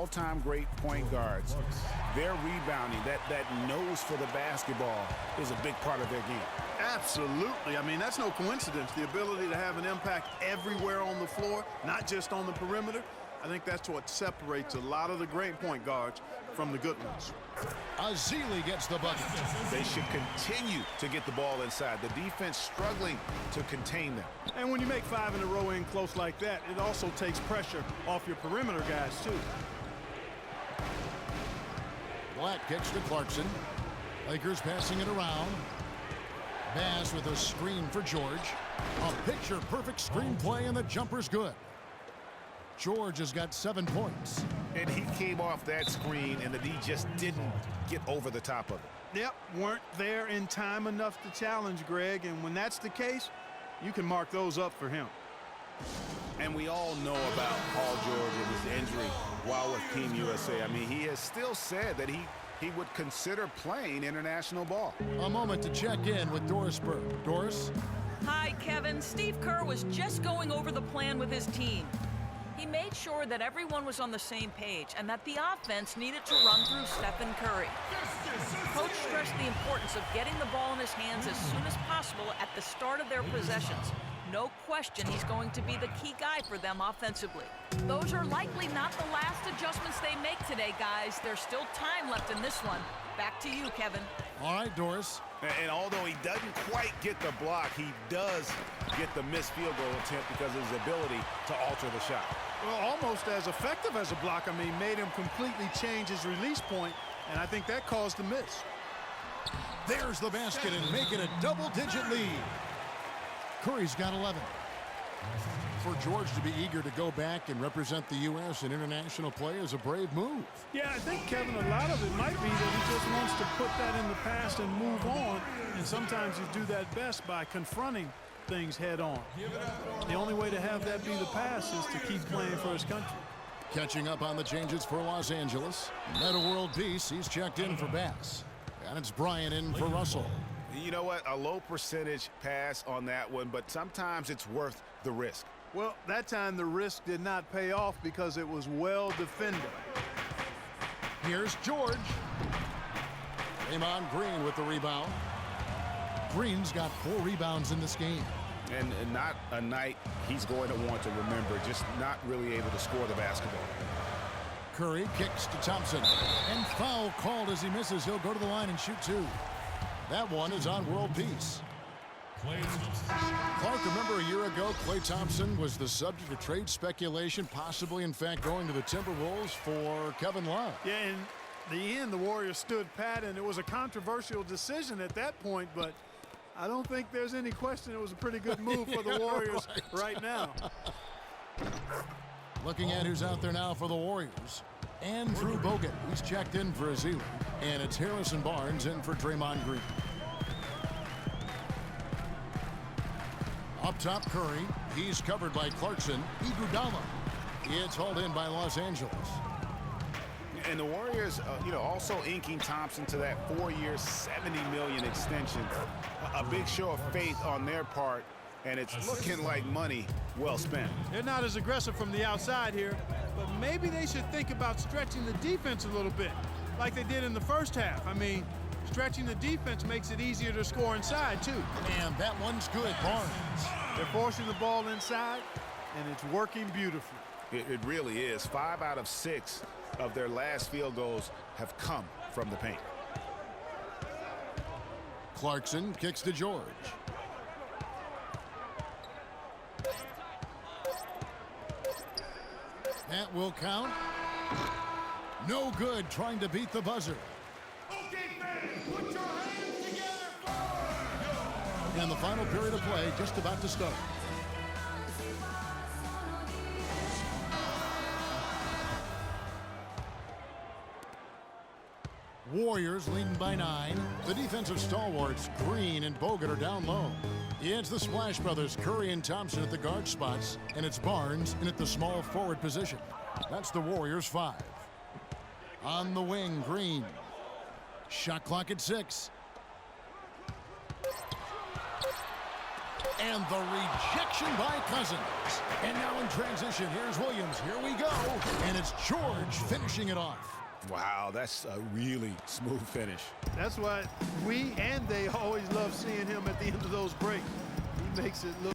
all-time great point guards, their rebounding, that nose for the basketball is a big part of their game. Absolutely. I mean, that's no coincidence. The ability to have an impact everywhere on the floor, not just on the perimeter. I think that's what separates a lot of the great point guards from the good ones. Azili gets the bucket. They should continue to get the ball inside. The defense struggling to contain them. And when you make 5 in a row in close like that, it also takes pressure off your perimeter guys, too. Black kicks to Clarkson. Lakers passing it around. Bass with a screen for George. A picture-perfect screenplay, and the jumper's good. George has got 7 points. And he came off that screen, and the D just didn't get over the top of it. Yep, weren't there in time enough to challenge Greg, and when that's the case, you can mark those up for him. And we all know about Paul George and his injury while with Team USA. I mean, he has still said that he would consider playing international ball. A moment to check in with Doris Burke. Doris? Hi, Kevin. Steve Kerr was just going over the plan with his team. He made sure that everyone was on the same page and that the offense needed to run through Stephen Curry. Coach stressed the importance of getting the ball in his hands as soon as possible at the start of their possessions. No question he's going to be the key guy for them offensively. Those are likely not the last adjustments they make today, guys. There's still time left in this one. Back to you, Kevin. All right, Doris. And although he doesn't quite get the block, he does get the missed field goal attempt because of his ability to alter the shot. Well, almost as effective as a block. I mean, made him completely change his release point, and I think that caused the miss. There's the basket and make it a double-digit lead. Curry's got 11. For George to be eager to go back and represent the U.S. in international play is a brave move. Yeah, I think, Kevin, a lot of it might be that he just wants to put that in the past and move on. And sometimes you do that best by confronting things head on. The only way to have that be the past is to keep playing for his country. Catching up on the changes for Los Angeles. Meta World Peace, he's checked in for Bass. And it's Bryant in for Russell. You know what? A low percentage pass on that one, but sometimes it's worth the risk. Well, that time the risk did not pay off because it was well defended. Here's George. Draymond Green with the rebound. Green's got 4 rebounds in this game. And not a night he's going to want to remember, just not really able to score the basketball. Curry kicks to Thompson. And foul called as he misses. He'll go to the line and shoot 2. That one is on World Peace. Clark, remember a year ago, Klay Thompson was the subject of trade speculation, possibly, in fact, going to the Timberwolves for Kevin Love. Yeah, in the end, the Warriors stood pat, and it was a controversial decision at that point, but I don't think there's any question it was a pretty good move for the Warriors right now. Looking at who's out there now for the Warriors. Andrew Bogut, he's checked in for Azili. And it's Harrison Barnes in for Draymond Green. Up top, Curry. He's covered by Clarkson. Iguodala. It's hauled in by Los Angeles. And the Warriors, also inking Thompson to that 4-year, $70 million extension. A big show of faith on their part, and it's looking like money well spent. They're not as aggressive from the outside here, but maybe they should think about stretching the defense a little bit, like they did in the first half. I mean, stretching the defense makes it easier to score inside, too. And that one's good, Barnes. They're forcing the ball inside, and it's working beautifully. It really is. 5 out of 6 of their last field goals have come from the paint. Clarkson kicks to George. That will count. No good, trying to beat the buzzer. Okay, fans, put your hands together for... And the final period of play just about to start. Warriors leading by 9. The defensive stalwarts, Green and Bogut, are down low. It's the Splash Brothers, Curry and Thompson at the guard spots, and it's Barnes in at the small forward position. That's the Warriors' 5. On the wing, Green. Shot clock at 6. And the rejection by Cousins. And now in transition, here's Williams. Here we go. And it's George finishing it off. Wow, that's a really smooth finish. That's why we and they always love seeing him at the end of those breaks. He makes it look.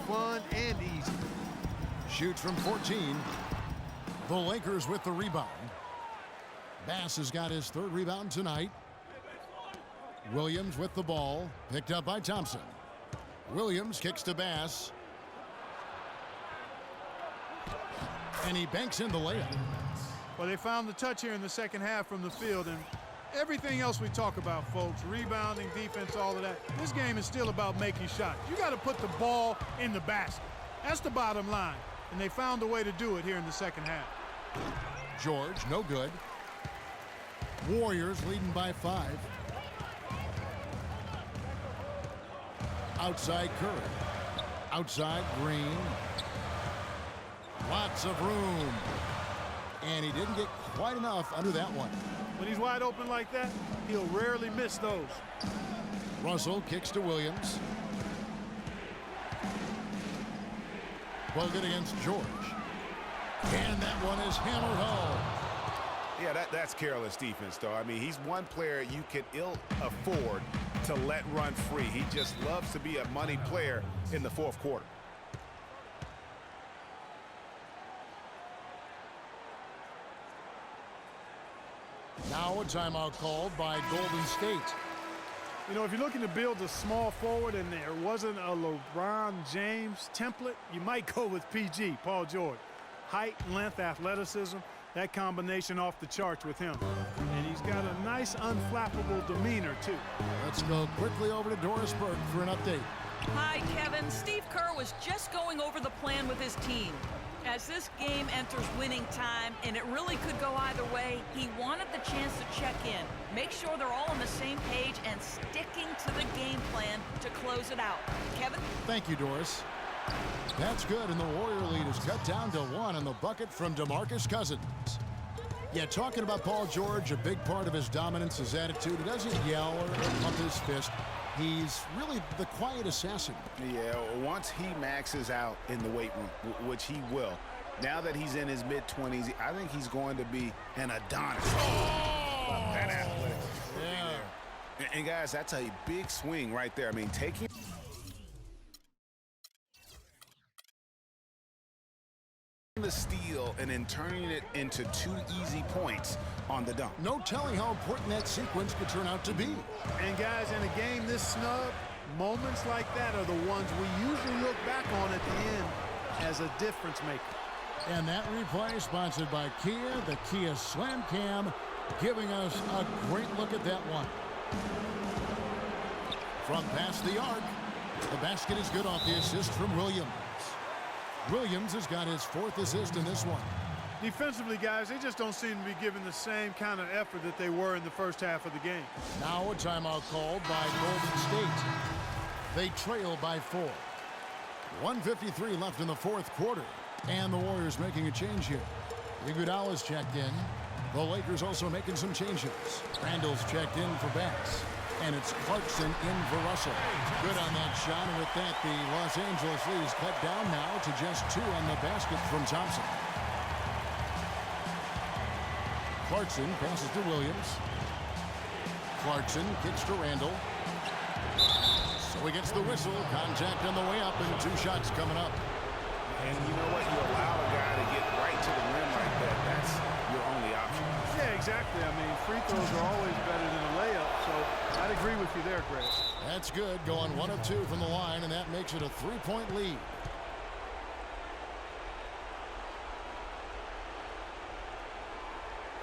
Fun and easy. Shoots from 14. The Lakers with the rebound. Bass has got his third rebound tonight. Williams with the ball. Picked up by Thompson. Williams kicks to Bass. And he banks in the layup. Well, they found the touch here in the second half from the field, and everything else we talk about, folks, rebounding, defense, all of that, this game is still about making shots. You got to put the ball in the basket. That's the bottom line, and they found a way to do it here in the second half. George, no good. Warriors leading by 5. Outside Curry. Outside Green. Lots of room. And he didn't get quite enough under that one. When he's wide open like that, he'll rarely miss those. Russell kicks to Williams. Well, good against George. And that one is hammered home. Yeah, that's careless defense, though. I mean, he's one player you can ill afford to let run free. He just loves to be a money player in the fourth quarter. Now a timeout called by Golden State. You know, if you're looking to build a small forward and there wasn't a LeBron James template, you might go with PG, Paul George. Height, length, athleticism, that combination off the charts with him. And he's got a nice unflappable demeanor, too. Let's go quickly over to Doris Burke for an update. Hi, Kevin. Steve Kerr was just going over the plan with his team. As this game enters winning time, and it really could go either way, he wanted the chance to check in, make sure they're all on the same page, and sticking to the game plan to close it out. Kevin? Thank you, Doris. That's good, and the Warrior lead is cut down to 1 on the bucket from DeMarcus Cousins. Yeah, talking about Paul George, a big part of his dominance, his attitude. He doesn't yell or pump his fist. He's really the quiet assassin. Yeah, once he maxes out in the weight room, which he will, now that he's in his mid-20s, I think he's going to be an Adonis. Oh! That athletic. Yeah. And guys, that's a big swing right there. I mean, taking the steal and then turning it into 2 easy points on the dunk. No telling how important that sequence could turn out to be. And guys, in a game this snug, moments like that are the ones we usually look back on at the end as a difference maker. And that replay sponsored by Kia, the Kia Slam Cam, giving us a great look at that one. From past the arc, the basket is good off the assist from Williams. Williams has got his 4th assist in this one. Defensively, guys, they just don't seem to be giving the same kind of effort that they were in the first half of the game. Now a timeout called by Golden State. They trail by 4. 1:53 left in the 4th quarter. And the Warriors making a change here. Iguodala's checked in. The Lakers also making some changes. Randall's checked in for Bass. And it's Clarkson in for Russell. Good on that shot. And with that, the Los Angeles lead is cut down now to just 2 on the basket from Thompson. Clarkson passes to Williams. Clarkson kicks to Randall. So he gets the whistle. Contact on the way up and 2 shots coming up. And you know what? You allow a guy to get right to the rim like that. That's your only option. Yeah, exactly. I mean, free throws are always better than a layup, so I'd agree with you there, Greg. That's good. Going 1 of 2 from the line, and that makes it a 3-point lead.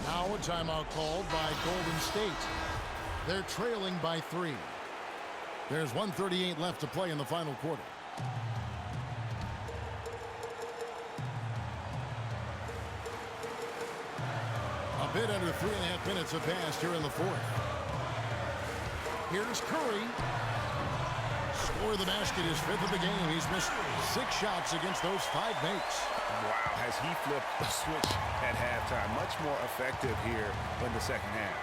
Now a timeout called by Golden State. They're trailing by 3. There's 1:38 left to play in the final quarter. A bit under 3.5 minutes have passed here in the 4th. Here's Curry. Score the basket, his 5th of the game. He's missed 6 shots against those 5 mates. Wow, has he flipped the switch at halftime. Much more effective here in the second half.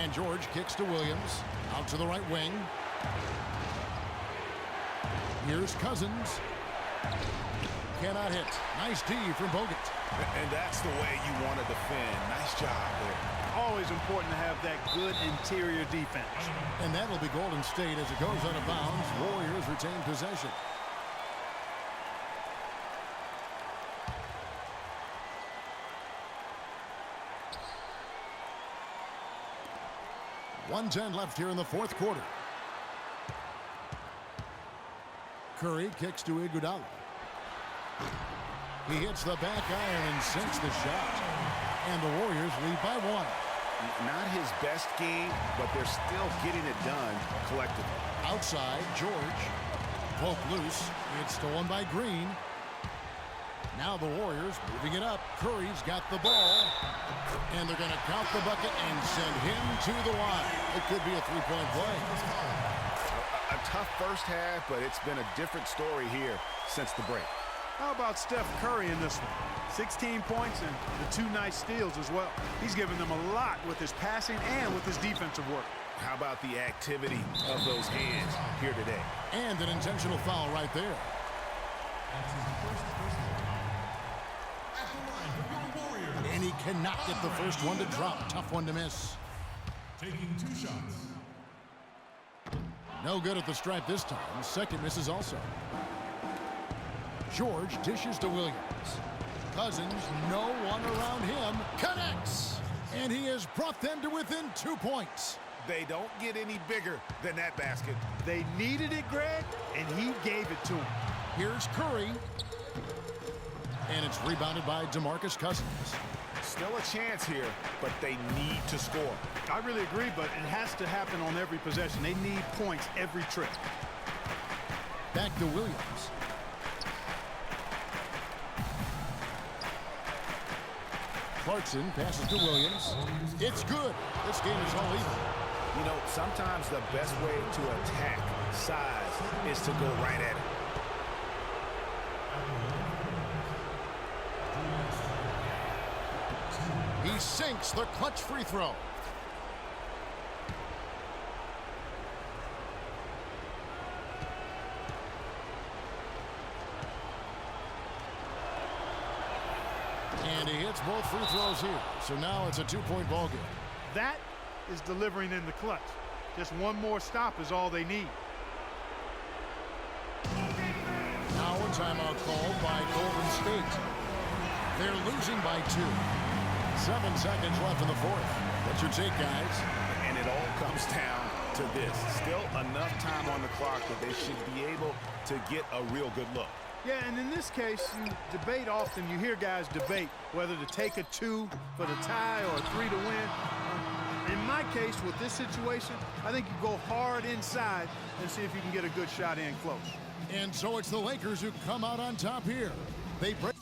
And George kicks to Williams. Out to the right wing. Here's Cousins. Cannot hit. Nice D from Bogut. And that's the way you want to defend. Nice job there. Always important to have that good interior defense. And that'll be Golden State as it goes out of bounds. Warriors retain possession. .110 left here in the 4th quarter. Curry kicks to Iguodala. He hits the back iron and sinks the shot. And the Warriors lead by 1. Not his best game, but they're still getting it done collectively. Outside, George. Poke loose. It's stolen by Green. Now the Warriors moving it up. Curry's got the ball. And they're going to count the bucket and send him to the line. It could be a 3-point play. A tough first half, but it's been a different story here since the break. How about Steph Curry in this one? 16 points and the 2 nice steals as well. He's given them a lot with his passing and with his defensive work. How about the activity of those hands here today? And an intentional foul right there. And he cannot get the first one to drop. Tough one to miss. Taking 2 shots. No good at the stripe this time. Second misses also. George dishes to Williams. Cousins, no one around him, connects. And he has brought them to within 2 points. They don't get any bigger than that basket. They needed it, Greg, and he gave it to them. Here's Curry. And it's rebounded by DeMarcus Cousins. Still a chance here, but they need to score. I really agree, but it has to happen on every possession. They need points every trip. Back to Williams. Clarkson passes to Williams. It's good. This game is all even. You know, sometimes the best way to attack size is to go right at it. He sinks the clutch free throw. And he hits both free throws here. So now it's a 2-point ball game. That is delivering in the clutch. Just one more stop is all they need. Now a timeout called by Golden State. They're losing by 2. 7 seconds left in the 4th. What's your take, guys? And it all comes down to this. Still enough time on the clock that they should be able to get a real good look. Yeah, and in this case, you debate often. You hear guys debate whether to take a 2 for the tie or a 3 to win. In my case, with this situation, I think you go hard inside and see if you can get a good shot in close. And so it's the Lakers who come out on top here. They break.